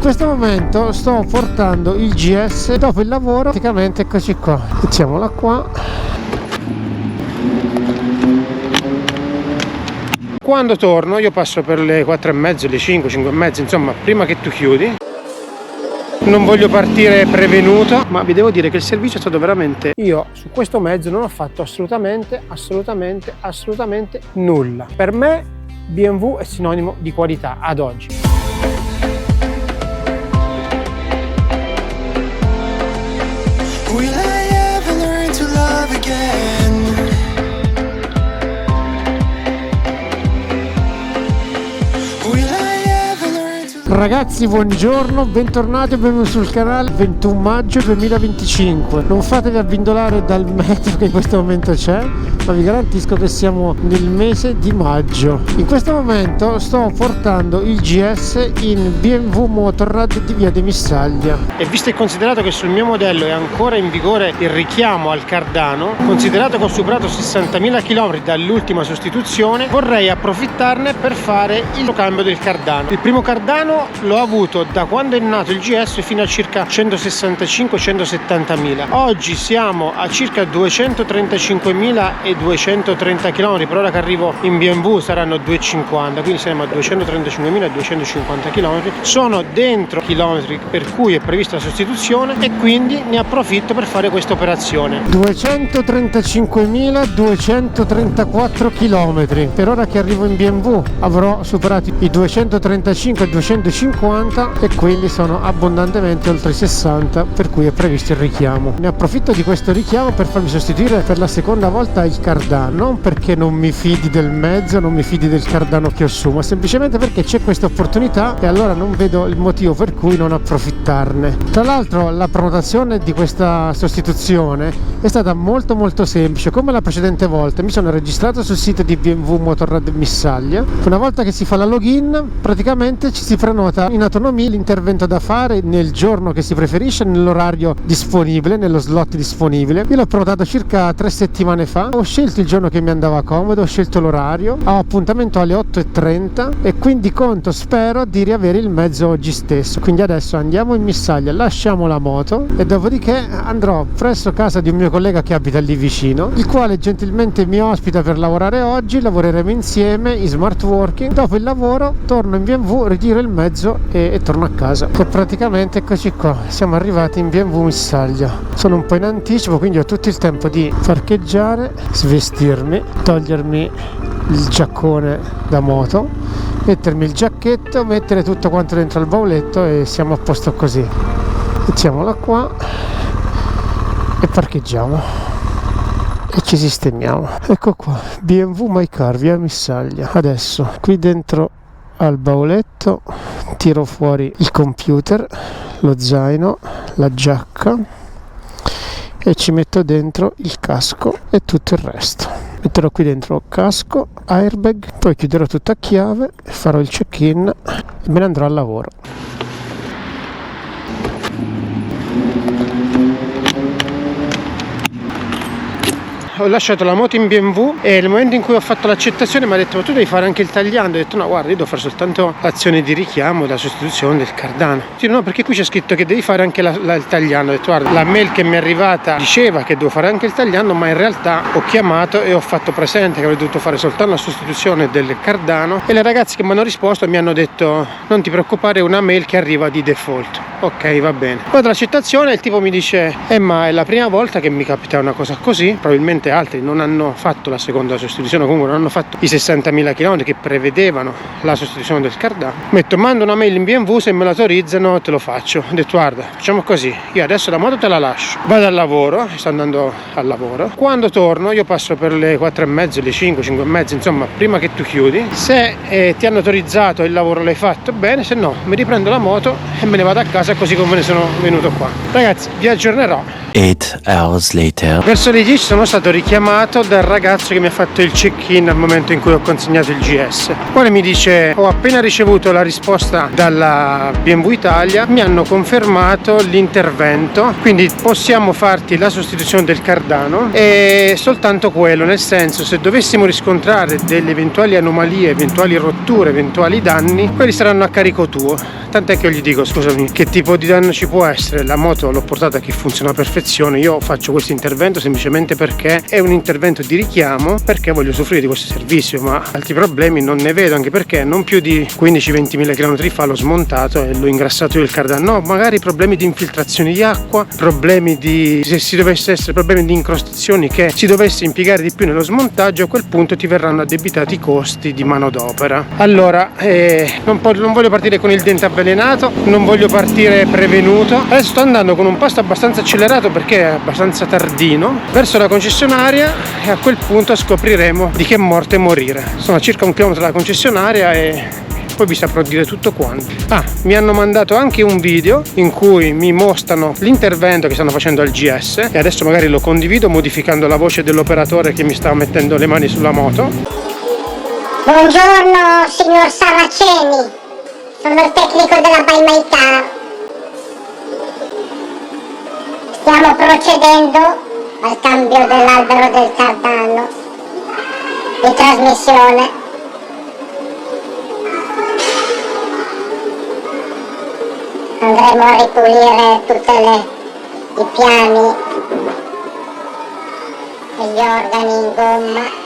questo momento sto portando il GS dopo il lavoro, praticamente eccoci qua, mettiamola qua. Quando torno io passo per le 4:30, le 5:30, insomma prima che tu chiudi. Non voglio partire prevenuto, ma vi devo dire che il servizio è stato veramente... Io su questo mezzo non ho fatto assolutamente nulla. Per me BMW è sinonimo di qualità ad oggi. Will I ever learn to love again? Ragazzi, buongiorno, bentornati e benvenuti sul canale. 21 maggio 2025. Non fatevi abbindolare dal meteo che in questo momento c'è, ma vi garantisco che siamo nel mese di maggio. In questo momento sto portando il GS in BMW Motorrad di via de Missaglia. E visto e considerato che sul mio modello è ancora in vigore il richiamo al cardano, considerato che ho superato 60.000 km dall'ultima sostituzione, vorrei approfittarne per fare il cambio del cardano. Il primo cardano l'ho avuto da quando è nato il GS fino a circa 165-170.000. Oggi siamo a circa 235.230 km, per ora che arrivo in BMW saranno 250, quindi siamo a 235.250 km. Sono dentro chilometri per cui è prevista la sostituzione e quindi ne approfitto per fare questa operazione. 235.234 km. Per ora che arrivo in BMW avrò superato i 235-250 e quindi sono abbondantemente oltre i 60, per cui è previsto il richiamo. Ne approfitto di questo richiamo per farmi sostituire per la seconda volta il cardano, non perché non mi fidi del mezzo, non mi fidi del cardano che ho su, ma semplicemente perché c'è questa opportunità e allora non vedo il motivo per cui non approfittarne. Tra l'altro la prenotazione di questa sostituzione è stata molto semplice. Come la precedente volta mi sono registrato sul sito di BMW Motorrad Missaglia. Una volta che si fa la login praticamente ci si prenota in autonomia l'intervento da fare nel giorno che si preferisce, nell'orario disponibile, nello slot disponibile. Io l'ho prenotato circa 3 settimane fa, ho scelto il giorno che mi andava comodo, ho scelto l'orario, ho appuntamento alle 8:30 e quindi spero di riavere il mezzo oggi stesso. Quindi adesso andiamo in Missaglia, lasciamo la moto e dopodiché andrò presso casa di un mio collega che abita lì vicino, il quale gentilmente mi ospita per lavorare oggi. Lavoreremo insieme in smart working. Dopo il lavoro torno in BMW, ritiro il mezzo e torno a casa. E praticamente eccoci qua, siamo arrivati in BMW Missaglia. Sono un po' in anticipo, quindi ho tutto il tempo di parcheggiare, svestirmi, togliermi il giaccone da moto, mettermi il giacchetto, mettere tutto quanto dentro al bauletto e siamo a posto così. Mettiamola qua e parcheggiamo e ci sistemiamo. Ecco qua, BMW My Car via Missaglia. Adesso qui dentro al bauletto tiro fuori il computer, lo zaino, la giacca e ci metto dentro il casco e tutto il resto. Metterò qui dentro casco, airbag, poi chiuderò tutto a chiave, farò il check-in e me ne andrò al lavoro. Ho lasciato la moto in BMW e nel momento in cui ho fatto l'accettazione mi ha detto: ma tu devi fare anche il tagliando. Ho detto: no, guarda, io devo fare soltanto l'azione di richiamo, la sostituzione del cardano. Dico: no, perché qui c'è scritto che devi fare anche il tagliando. Ho detto: guarda, la mail che mi è arrivata diceva che devo fare anche il tagliando, ma in realtà ho chiamato e ho fatto presente che avrei dovuto fare soltanto la sostituzione del cardano, e le ragazze che mi hanno risposto mi hanno detto: non ti preoccupare, è una mail che arriva di default. Ok, va bene. Poi dall'accettazione il tipo mi dice: ma è la prima volta che mi capita una cosa così, probabilmente altri non hanno fatto la seconda sostituzione, comunque non hanno fatto i 60.000 km che prevedevano la sostituzione del cardano. Mando una mail in BMW, se me l'autorizzano te lo faccio. Ho detto: guarda, facciamo così, io adesso la moto te la lascio, vado al lavoro, sto andando al lavoro, quando torno io passo per le 4:30, le 5:30, insomma prima che tu chiudi. Se ti hanno autorizzato e il lavoro l'hai fatto bene, se no mi riprendo la moto e me ne vado a casa così come ne sono venuto qua. Ragazzi, vi aggiornerò. 8 hours later. Verso le 10 sono stato richiamato dal ragazzo che mi ha fatto il check-in al momento in cui ho consegnato il GS, il quale mi dice: ho appena ricevuto la risposta dalla BMW Italia, mi hanno confermato l'intervento, quindi possiamo farti la sostituzione del cardano e soltanto quello, nel senso, se dovessimo riscontrare delle eventuali anomalie, eventuali rotture, eventuali danni, quelli saranno a carico tuo. tant'è che io gli dico: scusami, che tipo di danno ci può essere? La moto l'ho portata che funziona a perfezione, io faccio questo intervento semplicemente perché è un intervento di richiamo, perché voglio soffrire di questo servizio, ma altri problemi non ne vedo, anche perché non più di 15-20 mila km fa l'ho smontato e l'ho ingrassato io il cardano. No, magari problemi di infiltrazione di acqua, problemi di, se si dovesse essere problemi di incrostazioni, che si dovesse impiegare di più nello smontaggio, a quel punto ti verranno addebitati i costi di manodopera. Allora non voglio partire con il dente avvelenato, non voglio partire prevenuto. Adesso sto andando con un passo abbastanza accelerato perché è abbastanza tardino verso la concessionaria, e a quel punto scopriremo di che morte morire. Sono a circa 1 chilometro dalla concessionaria e poi vi saprò dire tutto quanto. Mi hanno mandato anche un video in cui mi mostrano l'intervento che stanno facendo al GS, e adesso magari lo condivido modificando la voce dell'operatore che mi sta mettendo le mani sulla moto. Buongiorno signor Saraceni, sono il tecnico della Buy My Car. Stiamo procedendo al cambio dell'albero del cardano di trasmissione. Andremo a ripulire tutti i piani e gli organi in gomma.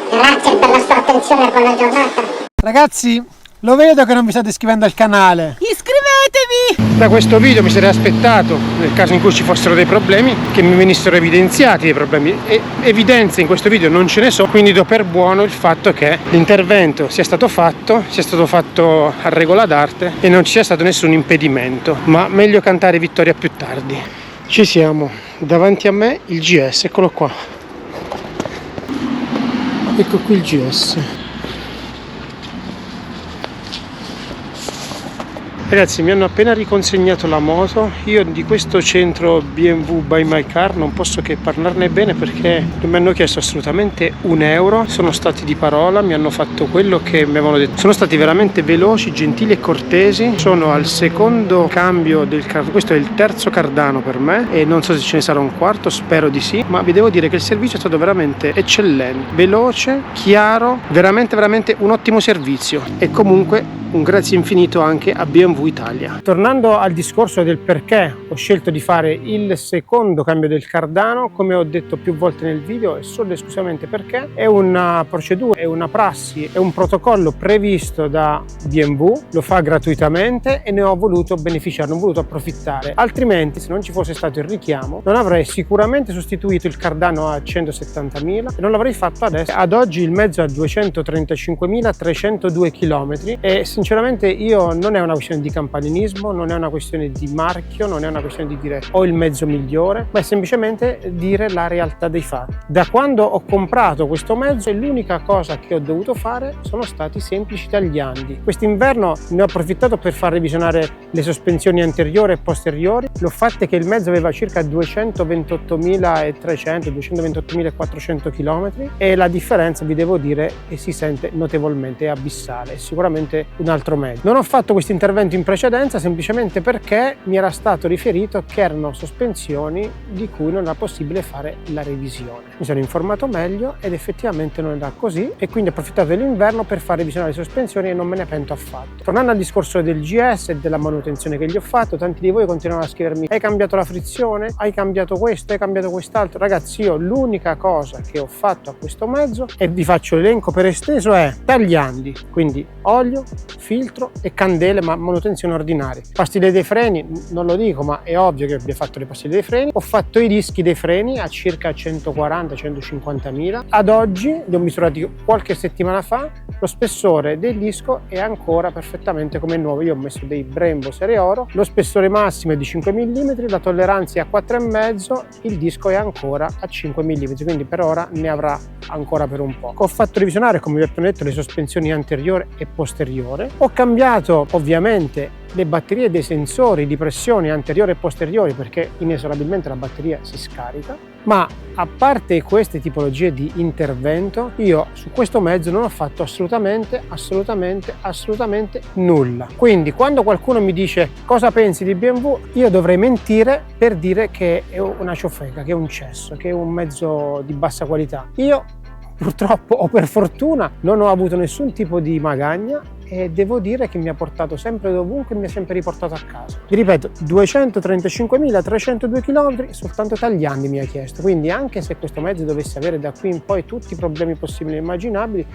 Grazie per la sua attenzione e buona giornata. Ragazzi, lo vedo che non vi state iscrivendo al canale. Iscrivetevi! Da questo video mi sarei aspettato, nel caso in cui ci fossero dei problemi, che mi venissero evidenziati dei problemi, e evidenze in questo video non ce ne so, quindi do per buono il fatto che l'intervento sia stato fatto a regola d'arte e non ci sia stato nessun impedimento. Ma meglio cantare vittoria più tardi. Ci siamo, davanti a me il GS, eccolo qua. Ecco qui il GS. Ragazzi, mi hanno appena riconsegnato la moto. Io di questo centro BMW Buy My Car non posso che parlarne bene, perché non mi hanno chiesto assolutamente €1. Sono stati di parola, mi hanno fatto quello che mi avevano detto. Sono stati veramente veloci, gentili e cortesi. Sono al secondo cambio del cardano, questo è il terzo cardano per me e non so se ce ne sarà un quarto, spero di sì, ma vi devo dire che il servizio è stato veramente eccellente, veloce, chiaro, veramente un ottimo servizio. E comunque un grazie infinito anche a BMW Italia. Tornando al discorso del perché ho scelto di fare il secondo cambio del cardano, come ho detto più volte nel video, è solo ed esclusivamente perché è una procedura, è una prassi, è un protocollo previsto da BMW, lo fa gratuitamente e ne ho voluto beneficiare, non ho voluto approfittare. Altrimenti, se non ci fosse stato il richiamo, non avrei sicuramente sostituito il cardano a 170.000 e non l'avrei fatto adesso. Ad oggi il mezzo ha 235.302 km e sinceramente io non è una questione di campanilismo, non è una questione di marchio, non è una questione di dire ho il mezzo migliore, ma è semplicemente dire la realtà dei fatti. Da quando ho comprato questo mezzo l'unica cosa che ho dovuto fare sono stati semplici tagliandi. Quest'inverno ne ho approfittato per far revisionare le sospensioni anteriori e posteriori. L'ho fatto che il mezzo aveva circa 228.300, 228.400 km e la differenza, vi devo dire, si sente notevolmente, abissale, è sicuramente un altro mezzo. Non ho fatto questo intervento in precedenza semplicemente perché mi era stato riferito che erano sospensioni di cui non era possibile fare la revisione. Mi sono informato meglio ed effettivamente non era così, e quindi ho approfittato dell'inverno per fare revisionare le sospensioni e non me ne pento affatto. Tornando al discorso del GS e della manutenzione che gli ho fatto, tanti di voi continuano a scrivermi: hai cambiato la frizione, hai cambiato questo, hai cambiato quest'altro. Ragazzi, io l'unica cosa che ho fatto a questo mezzo, e vi faccio l'elenco per esteso, è tagliandi, quindi olio, filtro e candele, ma manutenzione ordinaria. Pastiglie dei freni non lo dico, ma è ovvio che abbia fatto le pastiglie dei freni. Ho fatto i dischi dei freni a circa 140-150.000. Ad oggi li ho misurati qualche settimana fa, lo spessore del disco è ancora perfettamente come nuovo. Io ho messo dei Brembo serie oro, lo spessore massimo è di 5 mm, la tolleranza è a 4,5, il disco è ancora a 5 mm, quindi per ora ne avrà ancora per un po'. Ho fatto revisionare, come vi ho appena detto, le sospensioni anteriore e posteriore. Ho cambiato ovviamente le batterie dei sensori di pressione anteriori e posteriori, perché inesorabilmente la batteria si scarica. Ma a parte queste tipologie di intervento, io su questo mezzo non ho fatto assolutamente nulla. Quindi quando qualcuno mi dice cosa pensi di BMW, io dovrei mentire per dire che è una ciofeca, che è un cesso, che è un mezzo di bassa qualità. Io purtroppo o per fortuna non ho avuto nessun tipo di magagna e devo dire che mi ha portato sempre dovunque e mi ha sempre riportato a casa. Vi ripeto, 235.302 km soltanto Tagliandi mi ha chiesto, quindi anche se questo mezzo dovesse avere da qui in poi tutti i problemi possibili e immaginabili,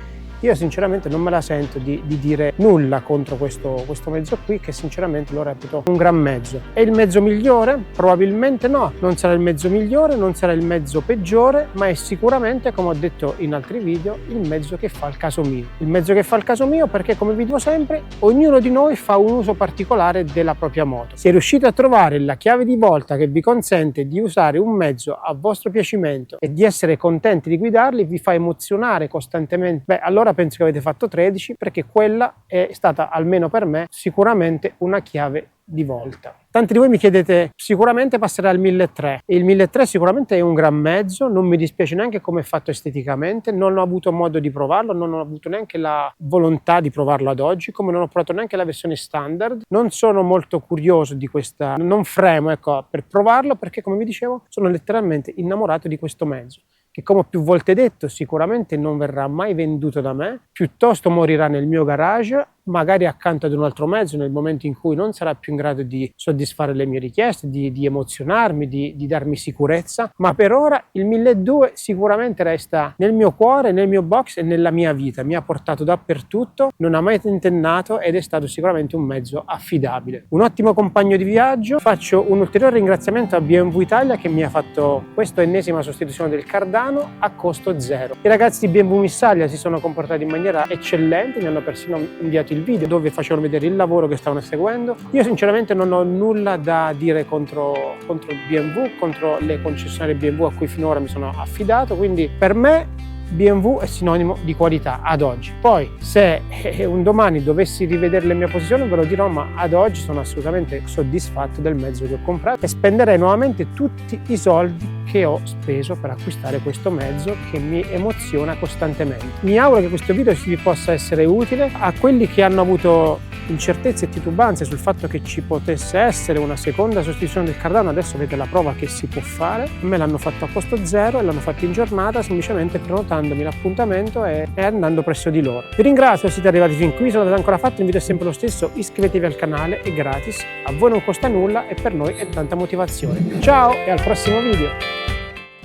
io sinceramente non me la sento di dire nulla contro questo mezzo qui, che sinceramente lo reputo un gran mezzo. È il mezzo migliore? Probabilmente no, non sarà il mezzo migliore, non sarà il mezzo peggiore, ma è sicuramente, come ho detto in altri video, il mezzo che fa il caso mio. Il mezzo che fa il caso mio perché, come vi dico sempre, ognuno di noi fa un uso particolare della propria moto. Se riuscite a trovare la chiave di volta che vi consente di usare un mezzo a vostro piacimento e di essere contenti di guidarli, vi fa emozionare costantemente, beh, allora penso che avete fatto 13, perché quella è stata, almeno per me, sicuramente una chiave di volta. Tanti di voi mi chiedete, sicuramente passerà al 1300 e il 1300 sicuramente è un gran mezzo, non mi dispiace neanche come è fatto esteticamente, non ho avuto modo di provarlo, non ho avuto neanche la volontà di provarlo ad oggi, come non ho provato neanche la versione standard. Non sono molto curioso di questa, non fremo per provarlo, perché come vi dicevo sono letteralmente innamorato di questo mezzo, che come ho più volte detto sicuramente non verrà mai venduto da me, piuttosto morirà nel mio garage, magari accanto ad un altro mezzo nel momento in cui non sarà più in grado di soddisfare le mie richieste, di emozionarmi, di darmi sicurezza, ma per ora il 1200 sicuramente resta nel mio cuore, nel mio box e nella mia vita. Mi ha portato dappertutto, non ha mai tentennato ed è stato sicuramente un mezzo affidabile. Un ottimo compagno di viaggio. Faccio un ulteriore ringraziamento a BMW Italia che mi ha fatto questa ennesima sostituzione del cardano a costo zero. I ragazzi di BMW Missaglia si sono comportati in maniera eccellente, mi hanno persino inviato il video dove facevano vedere il lavoro che stavano seguendo. Io sinceramente non ho nulla da dire contro BMW, contro le concessionarie BMW a cui finora mi sono affidato, quindi per me BMW è sinonimo di qualità ad oggi. Poi se un domani dovessi rivedere le mie posizioni ve lo dirò, ma ad oggi sono assolutamente soddisfatto del mezzo che ho comprato e spenderei nuovamente tutti i soldi che ho speso per acquistare questo mezzo che mi emoziona costantemente. Mi auguro che questo video vi possa essere utile a quelli che hanno avuto incertezze e titubanze sul fatto che ci potesse essere una seconda sostituzione del cardano. Adesso avete la prova che si può fare. A me l'hanno fatto a costo zero e l'hanno fatto in giornata, semplicemente prenotandomi l'appuntamento e andando presso di loro. Vi ringrazio se siete arrivati fin qui, se non l'avete ancora fatto il video è sempre lo stesso, iscrivetevi al canale, è gratis, a voi non costa nulla e per noi è tanta motivazione. Ciao e al prossimo video!